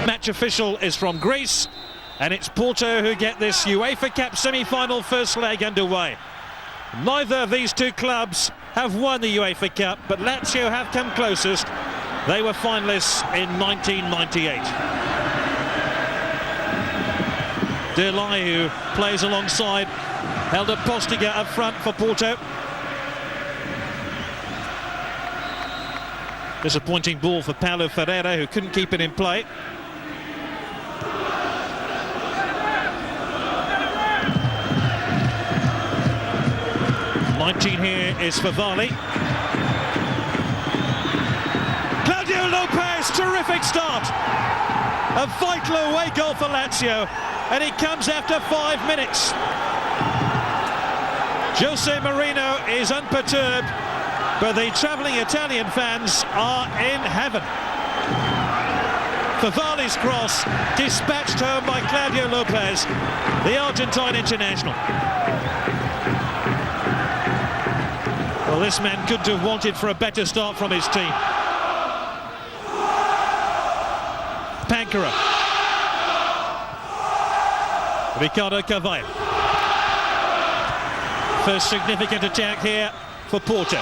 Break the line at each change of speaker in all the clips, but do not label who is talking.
Match official is from Greece, and it's Porto who get this UEFA Cup semi-final first leg underway. Neither of these two clubs have won the UEFA Cup, but Lazio have come closest. They were finalists in 1998. Delay, who plays alongside Helder Postiga up front for Porto. Disappointing ball for Paulo Ferreira, who couldn't keep it in play. Here is Favali. Claudio Lopez, terrific start. A vital away goal for Lazio, and it comes after 5 minutes. Jose Mourinho is unperturbed, but the travelling Italian fans are in heaven. Favali's cross dispatched home by Claudio Lopez, the Argentine international. Well, this man couldn't have wanted for a better start from his team. Pankara. Ricardo Carvalho. First significant attack here for Porto.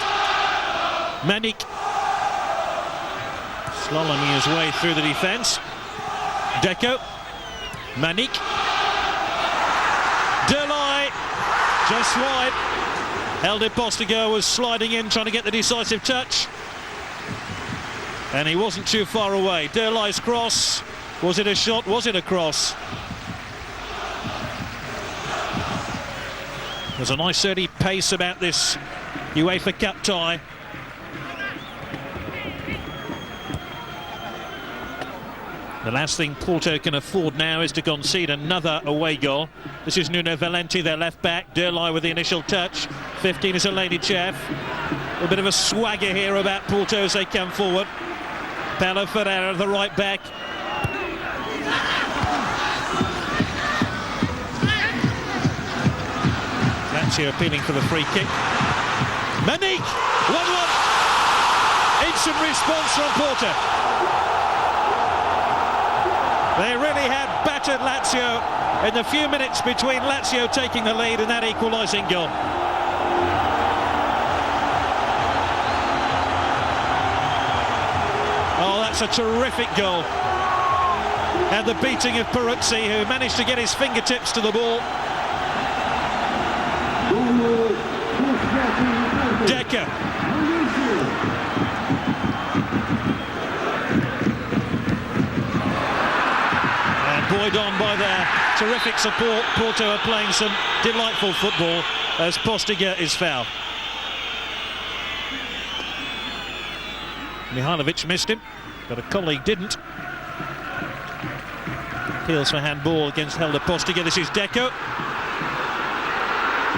Manik. Slaloming his way through the defence. Deco. Manik. Delay. Just wide. Helder Postiga was sliding in, trying to get the decisive touch. And he wasn't too far away. Derlai's cross. Was it a shot? Was it a cross? There's a nice early pace about this UEFA Cup tie. The last thing Porto can afford now is to concede another away goal. This is Nuno Valente, their left back. Derlai with the initial touch. 15 is a lady chef. A bit of a swagger here about Porto as they come forward. Paulo Ferreira, the right back. Lazio appealing for the free kick. Manik! 1-1. Instant response from Porto. They really had battered Lazio in the few minutes between Lazio taking the lead and that equalising goal. Oh, that's a terrific goal. And the beating of Peruzzi, who managed to get his fingertips to the ball. Decker. Buoyed on by their terrific support, Porto are playing some delightful football as Postiga is fouled. Mihailovic missed him, but a colleague didn't. Appeals for handball against Helder Postiga. This is Deco.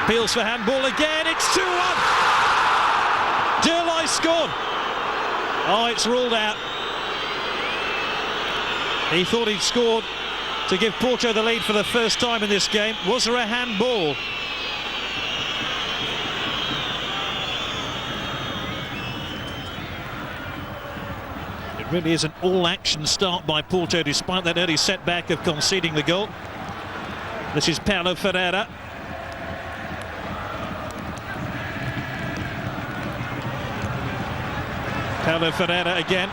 Appeals for handball again. It's 2-1. Derlai scored. Oh, it's ruled out. He thought he'd scored to give Porto the lead for the first time in this game. Was there a handball? It really is an all-action start by Porto, despite that early setback of conceding the goal. This is Paulo Ferreira. Paulo Ferreira again.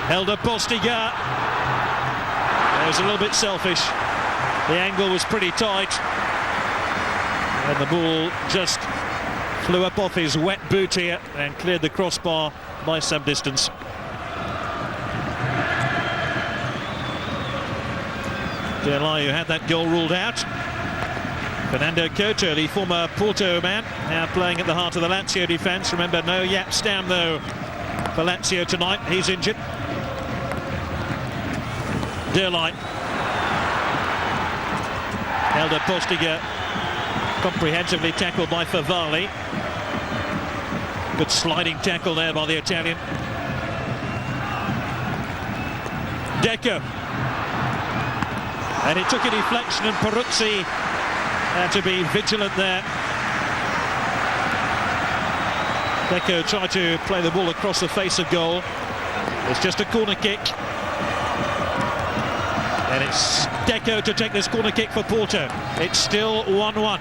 Helder Postiga. It was a little bit selfish. The angle was pretty tight. And the ball just flew up off his wet boot here and cleared the crossbar by some distance. Delay, who had that goal ruled out. Fernando Couto, the former Porto man, now playing at the heart of the Lazio defence. Remember, no Jaap Stam though for Lazio tonight. He's injured. Derlai. Helder Postiga comprehensively tackled by Favali. Good sliding tackle there by the Italian. Deco. And it took a deflection and Peruzzi had to be vigilant there. Deco tried to play the ball across the face of goal. It's just a corner kick. And it's Deco to take this corner kick for Porto. It's still 1-1.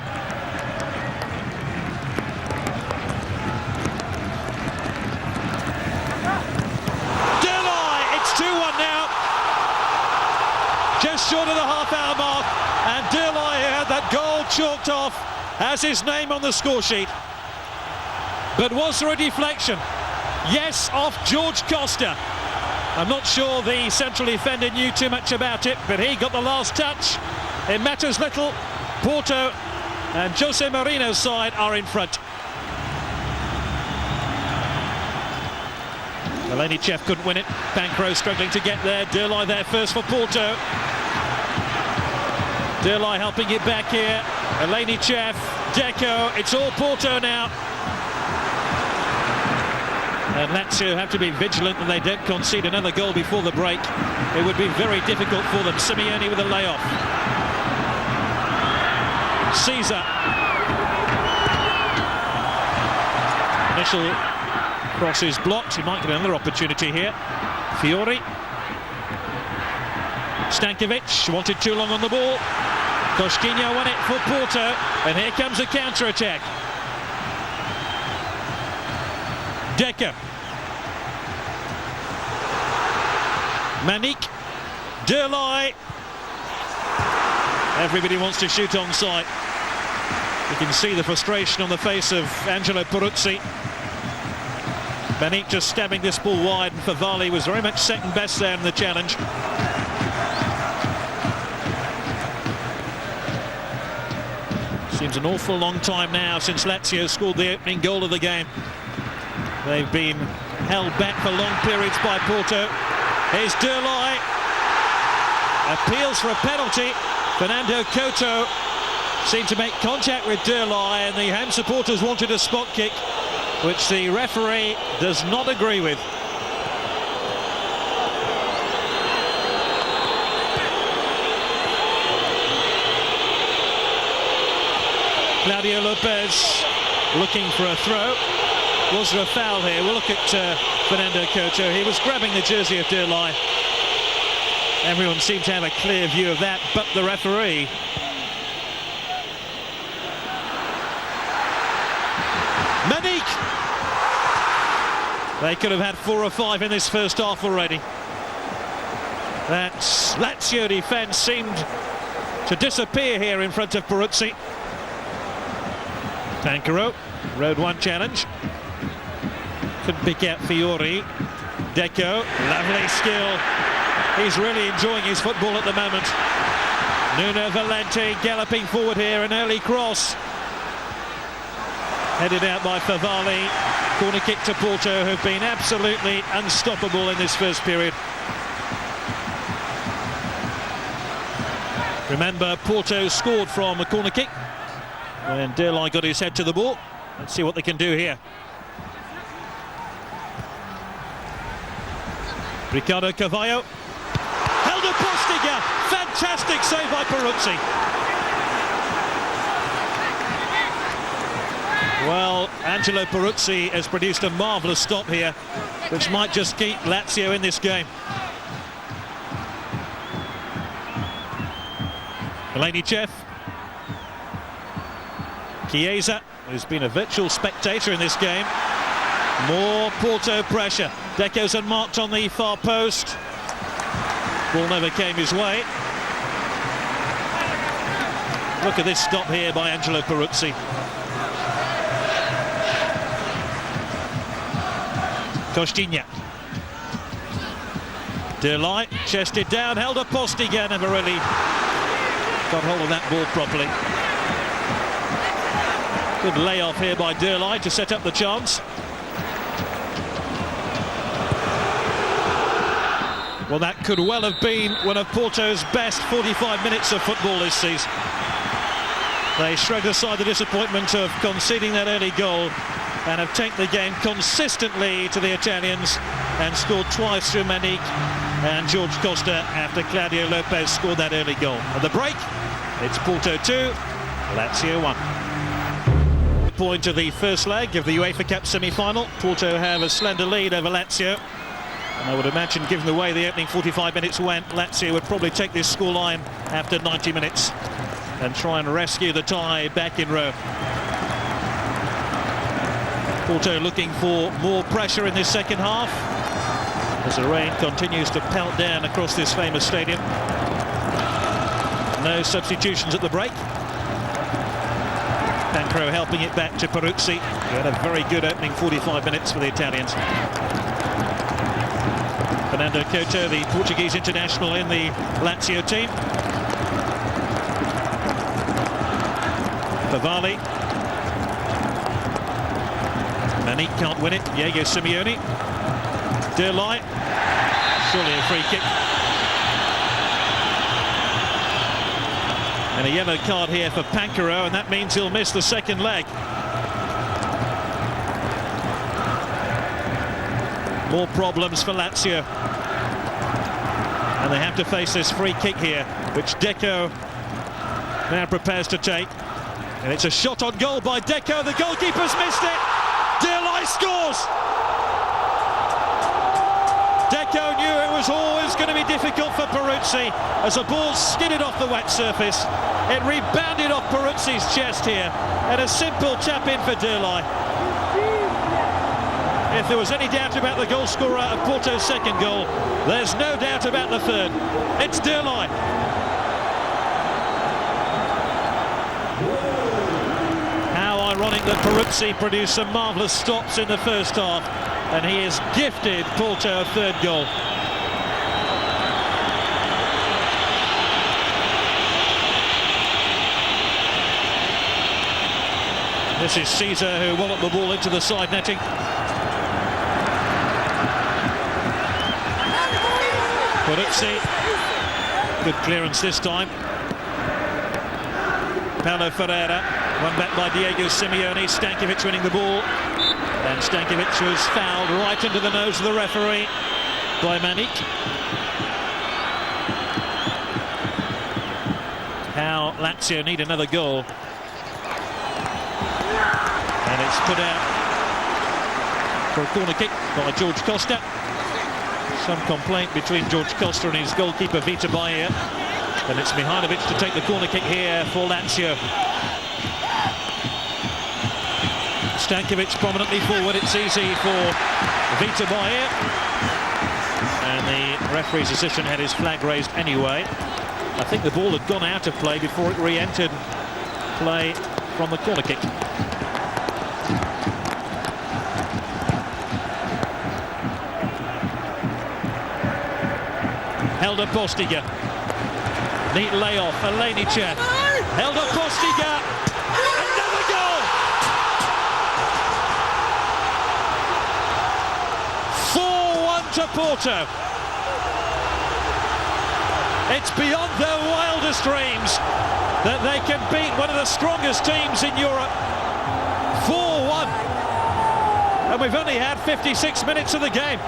It's 2-1 now. Just short of the half-hour mark. And Derlai had that goal chalked off as his name on the score sheet. But was there a deflection? Yes, off George Costa. I'm not sure the central defender knew too much about it, but he got the last touch. It matters little. Porto and Jose Mourinho's side are in front. Eleni couldn't win it. Pancro struggling to get there. Derlai there first for Porto. Derlai helping it back here. Eleni Deco. It's all Porto now. And Lazio have to be vigilant that they don't concede another goal before the break. It would be very difficult for them. Simeone with a layoff. Caesar. Initial cross is blocked. He might get another opportunity here. Fiori. Stankovic wanted too long on the ball. Costinha won it for Porto. And here comes a counter-attack. Decker. Manik. Derlai. Everybody wants to shoot on sight. You can see the frustration on the face of Angelo Peruzzi. Manik just stabbing this ball wide, and Favali was very much second best there in the challenge. Seems an awful long time now since Lazio scored the opening goal of the game. They've been held back for long periods by Porto. Here's Derlai. Appeals for a penalty. Fernando Couto seemed to make contact with Derlai, and the home supporters wanted a spot kick, which the referee does not agree with. Claudio Lopez looking for a throw. Was there a foul here? We'll look at Fernando Couto. He was grabbing the jersey of Derlai. Everyone seemed to have a clear view of that, but the referee. Manik! They could have had 4 or 5 in this first half already. That Lazio defence seemed to disappear here in front of Peruzzi. Pancro, Road 1 challenge. Couldn't pick out Fiori. Deco, lovely skill. He's really enjoying his football at the moment. Nuno Valente galloping forward here, an early cross. Headed out by Favali. Corner kick to Porto, who've been absolutely unstoppable in this first period. Remember, Porto scored from a corner kick when Derlai got his head to the ball. Let's see what they can do here. Ricardo Carvalho. Helder Postiga. Fantastic save by Peruzzi. Well, Angelo Peruzzi has produced a marvellous stop here, which might just keep Lazio in this game. Eleni Chiesa, who's been a virtual spectator in this game. More Porto pressure. Deco's unmarked on the far post. Ball never came his way. Look at this stop here by Angelo Peruzzi. Costinha. Derlai chested down, held a Postiga, never really got hold of that ball properly. Good layoff here by Derlai to set up the chance. Well, that could well have been one of Porto's best 45 minutes of football this season. They shrugged aside the disappointment of conceding that early goal and have taken the game consistently to the Italians and scored twice through Manik and George Costa after Claudio Lopez scored that early goal. At the break, it's Porto 2, Lazio 1. Point of the first leg of the UEFA Cup semi-final. Porto have a slender lead over Lazio. And I would imagine, given the way the opening 45 minutes went, Lazio would probably take this scoreline after 90 minutes and try and rescue the tie back in Rome. Porto looking for more pressure in this second half as the rain continues to pelt down across this famous stadium. No substitutions at the break. Pancro helping it back to Peruzzi, who had a very good opening 45 minutes for the Italians. Fernando Couto, the Portuguese international in the Lazio team. Favali. Manik can't win it. Diego Simeone. Derlai. Surely a free kick. And a yellow card here for Pancro, and that means he'll miss the second leg. More problems for Lazio. And they have to face this free kick here, which Deco now prepares to take. And it's a shot on goal by Deco. The goalkeeper's missed it. Derlai scores. Deco knew it was always going to be difficult for Peruzzi as the ball skidded off the wet surface. It rebounded off Peruzzi's chest here, and a simple tap in for Derlai. If there was any doubt about the goal scorer of Porto's second goal, there's no doubt about the third. It's Derlai. How ironic that Peruzzi produced some marvellous stops in the first half, and he has gifted Porto a third goal. This is Caesar who walloped the ball into the side netting. Peruzzi, good clearance this time. Paulo Ferreira, won back by Diego Simeone. Stankovic winning the ball, and Stankovic was fouled right under the nose of the referee by Manik. How Lazio need another goal, and it's put out for a corner kick by George Costa. Some complaint between George Costa and his goalkeeper Vita Baia, and it's Mihajlovic to take the corner kick here for Lazio. Stankovic prominently forward. It's easy for Vita Baia, and the referee's assistant had his flag raised anyway. I think the ball had gone out of play before it re-entered play from the corner kick. Helder Postiga. Neat layoff. Alenichev. Helder Postiga. Another goal! 4-1 to Porto. It's beyond their wildest dreams that they can beat one of the strongest teams in Europe. 4-1. And we've only had 56 minutes of the game.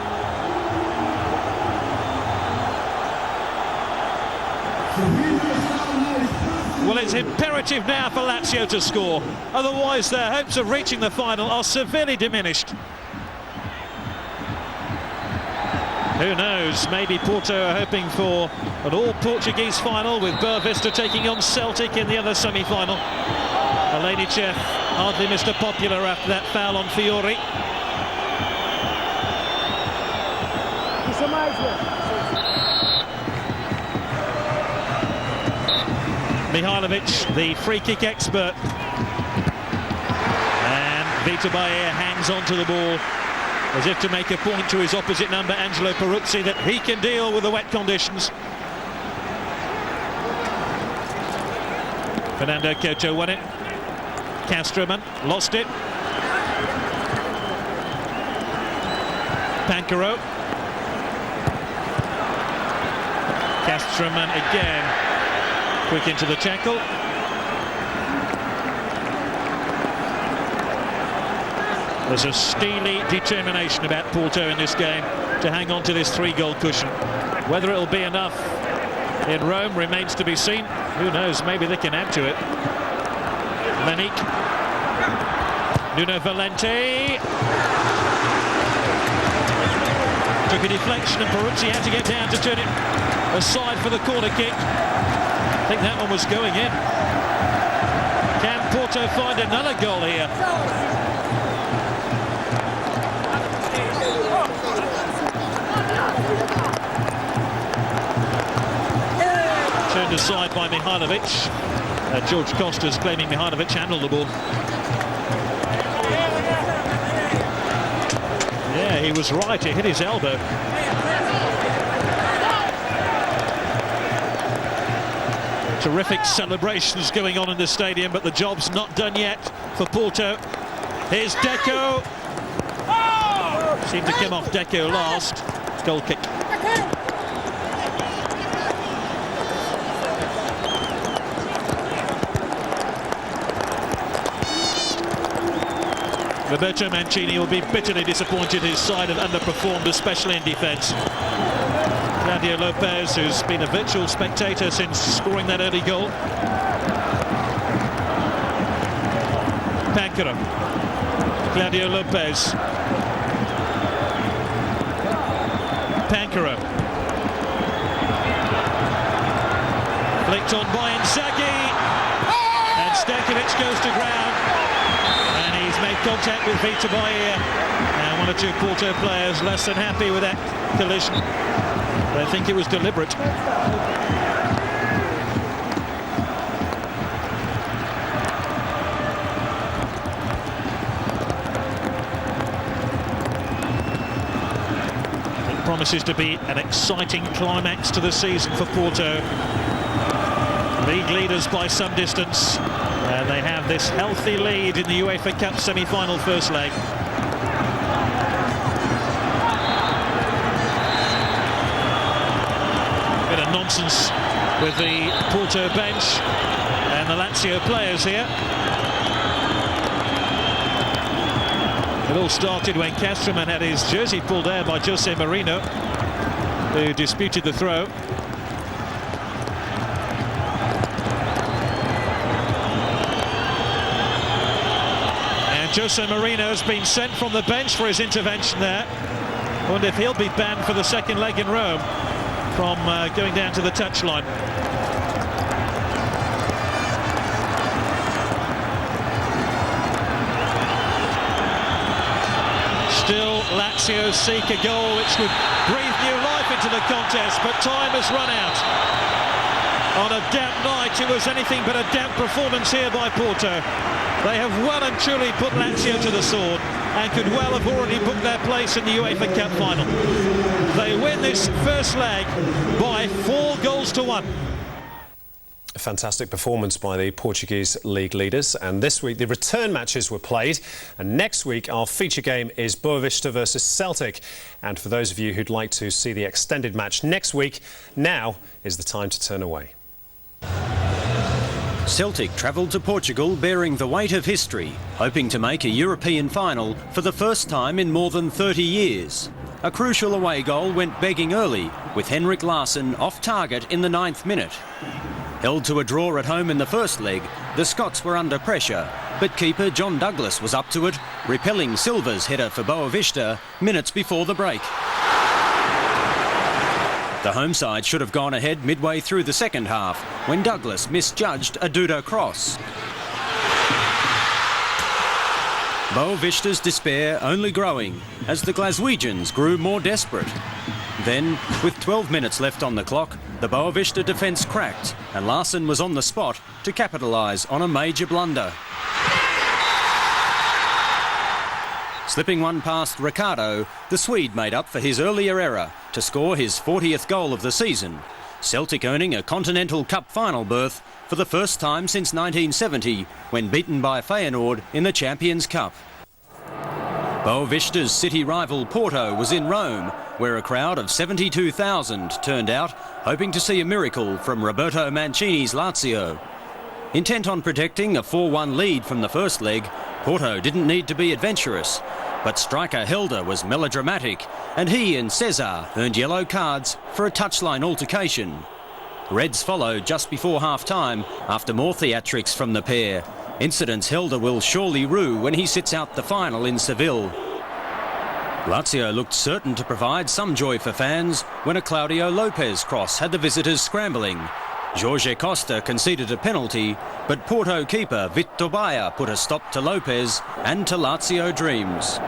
Well, it's imperative now for Lazio to score, otherwise their hopes of reaching the final are severely diminished. Who knows, maybe Porto are hoping for an all-Portuguese final with Boa Vista taking on Celtic in the other semi-final. Alenichev hardly Mr. Popular after that foul on Fiori. Mihajlovic, the free kick expert, and Vita Baia hangs on to the ball as if to make a point to his opposite number, Angelo Peruzzi, that he can deal with the wet conditions. Fernando Couto won it. Castroman lost it. Pancro. Castroman again. Quick into the tackle. There's a steely determination about Porto in this game to hang on to this 3-goal cushion. Whether it'll be enough in Rome remains to be seen. Who knows, maybe they can add to it. Manik. Nuno Valente. Took a deflection and Peruzzi had to get down to turn it aside for the corner kick. I think that one was going in. Can Porto find another goal here? Turned aside by Mihajlovic. George Costa's claiming Mihajlovic handled the ball. Yeah, he was right. It hit his elbow. Terrific celebrations going on in the stadium, but the job's not done yet for Porto. Here's Deco. Seemed to come off Deco last. Goal kick. Roberto Mancini will be bitterly disappointed his side have underperformed, especially in defence. Claudio Lopez, who's been a virtual spectator since scoring that early goal. Pancaro. Claudio Lopez. Pancaro. Flicked on by Inzaghi. And Stankovic goes to ground. And he's made contact with Vita Bahia. And one or two Porto players less than happy with that collision. They think it was deliberate. It promises to be an exciting climax to the season for Porto. League leaders by some distance. And they have this healthy lead in the UEFA Cup semi-final first leg. Bit of nonsense with the Porto bench and the Lazio players here. It all started when Castroman had his jersey pulled out by Jose Mourinho, who disputed the throw. Jose Mourinho has been sent from the bench for his intervention there. I wonder if he'll be banned for the second leg in Rome from going down to the touchline. Still, Lazio seek a goal which would breathe new life into the contest, but time has run out. On a damp night, it was anything but a damp performance here by Porto. They have well and truly put Lazio to the sword and could well have already booked their place in the UEFA Cup final. They win this first leg by 4-1.
A fantastic performance by the Portuguese league leaders, and this week the return matches were played, and next week our feature game is Boa Vista versus Celtic. And for those of you who'd like to see the extended match next week, now is the time to turn away.
Celtic travelled to Portugal bearing the weight of history, hoping to make a European final for the first time in more than 30 years. A crucial away goal went begging early, with Henrik Larsson off target in the 9th minute. Held to a draw at home in the first leg, the Scots were under pressure, but keeper John Douglas was up to it, repelling Silva's header for Boa Vista minutes before the break. The home side should have gone ahead midway through the second half when Douglas misjudged a Duda cross. Boa Vista's despair only growing as the Glaswegians grew more desperate. Then, with 12 minutes left on the clock, the Boa Vista defence cracked and Larsson was on the spot to capitalise on a major blunder. Slipping one past Ricardo, the Swede made up for his earlier error to score his 40th goal of the season, Celtic earning a Continental Cup final berth for the first time since 1970, when beaten by Feyenoord in the Champions Cup. Boa Vista's city rival Porto was in Rome, where a crowd of 72,000 turned out, hoping to see a miracle from Roberto Mancini's Lazio. Intent on protecting a 4-1 lead from the first leg, Porto didn't need to be adventurous, but striker Helder was melodramatic, and he and Cesar earned yellow cards for a touchline altercation. Reds followed just before half-time after more theatrics from the pair, incidents Helder will surely rue when he sits out the final in Seville. Lazio looked certain to provide some joy for fans when a Claudio Lopez cross had the visitors scrambling. Jorge Costa conceded a penalty, but Porto keeper Vitor Baia put a stop to Lopez and to Lazio dreams.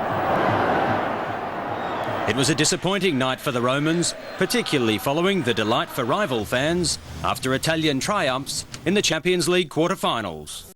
It was a disappointing night for the Romans, particularly following the delight for rival fans after Italian triumphs in the Champions League quarter-finals.